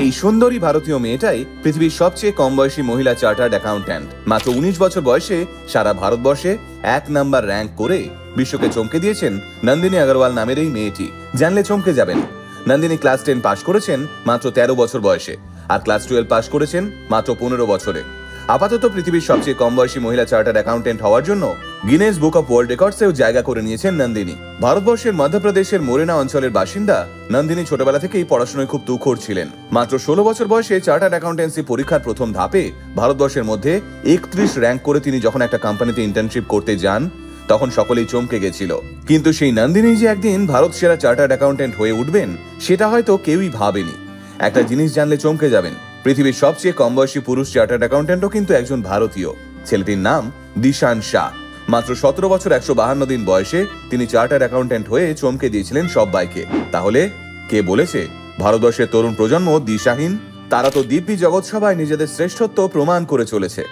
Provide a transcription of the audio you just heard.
এই সুন্দরী ভারতীয় মেয়েটাই পৃথিবীর সবচেয়ে কম বয়সী মহিলা চার্টার্ড অ্যাকাউন্ট্যান্ট। মাত্র 19 বছর বয়সে সারা ভারতবর্ষে 1 নাম্বার র্যাঙ্ক করে বিশ্বকে চমকে দিয়েছেন নন্দিনী আগরওয়াল নামের এই মেয়েটি। জানলে চমকে যাবেন। নন্দিনী ক্লাস 10 পাশ করেছেন মাত্র 13 বছর বয়সে, আর ক্লাস 12 পাশ করেছেন মাত্র 15 বছরে। আপাতত পৃথিবীর সবচেয়ে কম বয়সী মহিলা চার্টার্ড অ্যাকাউন্ট্যান্ট হওয়ার জন্য গিনেস বুক অফ ওয়ার্ল্ড রেকর্ডসেও জায়গা করে নিয়েছেন নন্দিনী। ভারতবর্ষের মধ্যপ্রদেশের মোরেনা অঞ্চলের বাসিন্দা নন্দিনী ছোটবেলা থেকেই পড়াশোনায় খুব তুখোড় ছিলেন। মাত্র 16 বছর বয়সে চার্টার্ড অ্যাকাউন্টেন্সি পরীক্ষার প্রথম ধাপে ভারতবর্ষের মধ্যে 31 র্যাঙ্ক করে তিনি যখন একটা কোম্পানিতে ইন্টার্নশিপ করতে যান, তখন সকলেই চমকে গেছিল। কিন্তু সেই নন্দিনী যে একদিন ভারত সেরা চার্টার্ড অ্যাকাউন্টেন্ট হয়ে উঠবেন, সেটা হয়তো কেউই ভাবেনি। একটা জিনিস জানলে চমকে যাবেন, পৃথিবীর সবচেয়ে কম বয়সী পুরুষ চার্টার্ড অ্যাকাউন্টেন্টও কিন্তু একজন ভারতীয়। ছেলেটির নাম দিশান শাহ। মাত্র 17 বছর 152 দিন বয়সে তিনি চার্টার্ড অ্যাকাউন্টেন্ট হয়ে চমকে দিয়েছিলেন সবাইকে। তাহলে কে বলেছে ভারতবর্ষের তরুণ প্রজন্ম দিশাহীন? তারা তো দিব্যি জগৎসভায় নিজেদের শ্রেষ্ঠত্ব প্রমাণ করে চলেছে।